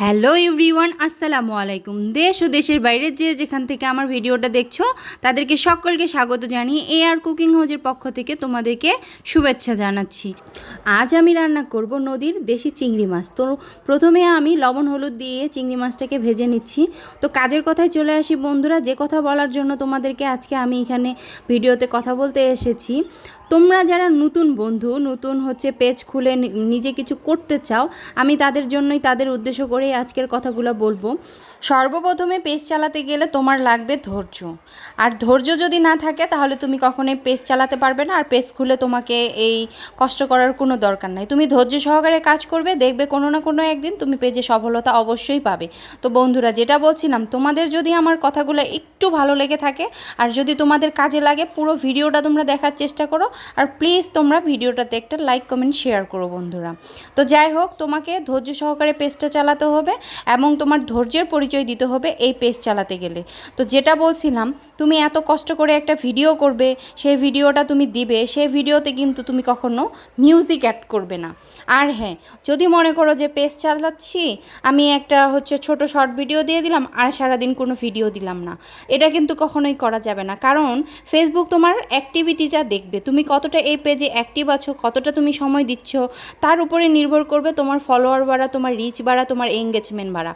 Hello everyone, আসসালামু আলাইকুম। দেশ ও দেশের বাইরে যে যেখান থেকে আমার ভিডিওটা দেখছো তাদেরকে সকলকে স্বাগত জানিয়ে আর কুকিং হাউজের পক্ষ থেকে তোমাদেরকে শুভেচ্ছা জানাচ্ছি। আজ আমি রান্না করব নদীর দেশি চিংড়ি মাছ। তো প্রথমে আমি লবণ হলুদ দিয়ে চিংড়ি মাছটাকে ভেজে নিচ্ছি। তো কাজের কথায় চলে আসি বন্ধুরা, যে কথা বলার জন্য তোমাদেরকে আজকে আমি এখানে ভিডিওতে কথা বলতে এসেছি। তোমরা যারা নতুন বন্ধু, নতুন পেজ খুলে নিজে কিছু করতে চাও, আমি তাদের জন্যই, তাদের উদ্দেশ্য করেই আজকের কথাগুলো বলবো। সর্বপ্রথমে পেজ চালাতে গেলে তোমার লাগবে ধৈর্য। আর ধৈর্য যদি না থাকে তাহলে তুমি কখনোই পেজ চালাতে পারবে না। আর পেজ খুলে তোমাকে এই কষ্ট করার কোনো দরকার নাই। তুমি ধৈর্য সহকারে কাজ করবে, দেখবে কোনো না কোনো একদিন তুমি পেজে সফলতা অবশ্যই পাবে। তো বন্ধুরা, যেটা বলছিলাম, তোমাদের যদি আমার কথাগুলো একটু ভালো লেগে থাকে আর যদি তোমাদের কাজে লাগে, পুরো ভিডিওটা তোমরা দেখার চেষ্টা করো। আর প্লিজ তোমরা ভিডিওটাতে একটা লাইক কমেন্ট শেয়ার করো বন্ধুরা। তো যাই হোক, তোমাকে ধৈর্য সহকারে পেজটা চালাতে হবে এবং তোমার ধৈর্যের পরিচয় দিতে হবে এই পেজ চালাতে গেলে। তো যেটা বলছিলাম, তুমি এত কষ্ট করে একটা ভিডিও করবে, সেই ভিডিওটা তুমি দিবে, সেই ভিডিওতে কিন্তু তুমি কখনো মিউজিক অ্যাড করবে না। আর হ্যাঁ, যদি মনে করো যে পেজ চালাচ্ছি, আমি একটা ছোট শর্ট ভিডিও দিয়ে দিলাম আর সারাদিন কোনো ভিডিও দিলাম না, এটা কিন্তু কখনোই করা যাবে না। কারণ ফেসবুক তোমার অ্যাক্টিভিটিটা দেখবে, তুমি কতটা এই পেজে অ্যাক্টিভ আছো, কতটা তুমি সময় দিচ্ছ, তার উপরে নির্ভর করবে তোমার ফলোয়ার বাড়া, তোমার রিচ বাড়া, তোমার এঙ্গেজমেন্ট বাড়া।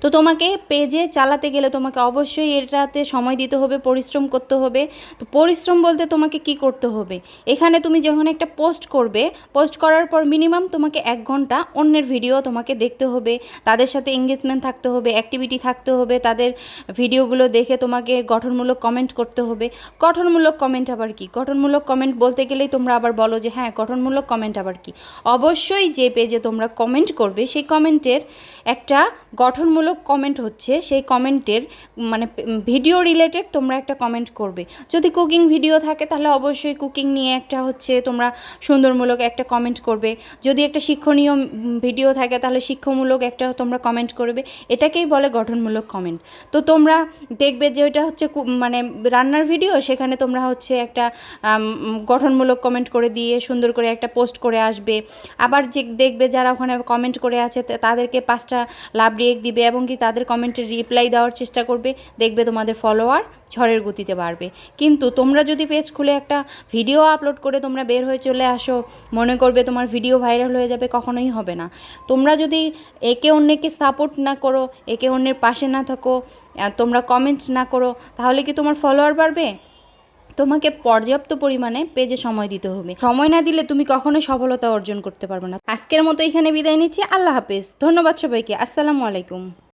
তো তোমাকে পেজে চালাতে গেলে তোমাকে অবশ্যই এটাতে সময় দিতে হবে, পরিশ্রম করতে হবে। তো পরিশ্রম বলতে তোমাকে কি করতে হবে, এখানে তুমি যখন একটা পোস্ট করবে, পোস্ট করার পর মিনিমাম তোমাকে 1 ঘন্টা অন্যের ভিডিও তোমাকে দেখতে হবে, তাদের সাথে এঙ্গেজমেন্ট থাকতে হবে, অ্যাক্টিভিটি থাকতে হবে, তাদের ভিডিওগুলো দেখে তোমাকে গঠনমূলক কমেন্ট করতে হবে। গঠনমূলক কমেন্ট আবার কি? গঠনমূলক কমেন্ট বলতে গেলেই তোমরা আবার বলো যে হ্যাঁ, গঠনমূলক কমেন্ট আবার কি? অবশ্যই যে পেজে তোমরা কমেন্ট করবে সেই কমেন্টের একটা গঠনমূলক কমেন্ট হচ্ছে, সেই কমেন্টের মানে ভিডিও রিলেটেড তোমরা একটা কমেন্ট করবে। যদি কুকিং ভিডিও থাকে তাহলে অবশ্যই কুকিং নিয়ে একটা তোমরা সুন্দরমূলক একটা কমেন্ট করবে। যদি একটা শিক্ষণীয় ভিডিও থাকে তাহলে শিক্ষামূলক একটা তোমরা কমেন্ট করবে। এটাকেই বলে গঠনমূলক কমেন্ট। তো তোমরা দেখবে যে ওইটা মানে রান্নার ভিডিও, সেখানে তোমরা একটা গঠনমূলক কমেন্ট করে দিয়ে সুন্দর করে একটা পোস্ট করে আসবে। আবার যে দেখবে যারা ওখানে কমেন্ট করে আছে তাদেরকে 5টা লাভ রিয়েক্ট দিবে এবং কি তাদের কমেন্টের রিপ্লাই দেওয়ার চেষ্টা করবে। দেখবে তোমাদের ফলোয়ার ঝড়ের গতিতে বাড়বে। কিন্তু তোমরা যদি পেজ খুলে একটা ভিডিও আপলোড করে তোমরা বের হয়ে চলে আসো, মনে করবে তোমার ভিডিও ভাইরাল হয়ে যাবে, কখনোই হবে না। তোমরা যদি একে অন্যকে সাপোর্ট না করো, একে অন্যের পাশে না থাকো, তোমরা কমেন্ট না করো, তাহলে কি তোমার ফলোয়ার বাড়বে? তোমাকে পর্যাপ্ত পরিমাণে পেজে সময় দিতে হবে। সময় না দিলে তুমি কখনোই সফলতা অর্জন করতে পারবে না। আজকের মতো এখানে বিদায় নিচ্ছি। আল্লাহ হাফেজ। ধন্যবাদ সবাইকে। আসসালামু আলাইকুম।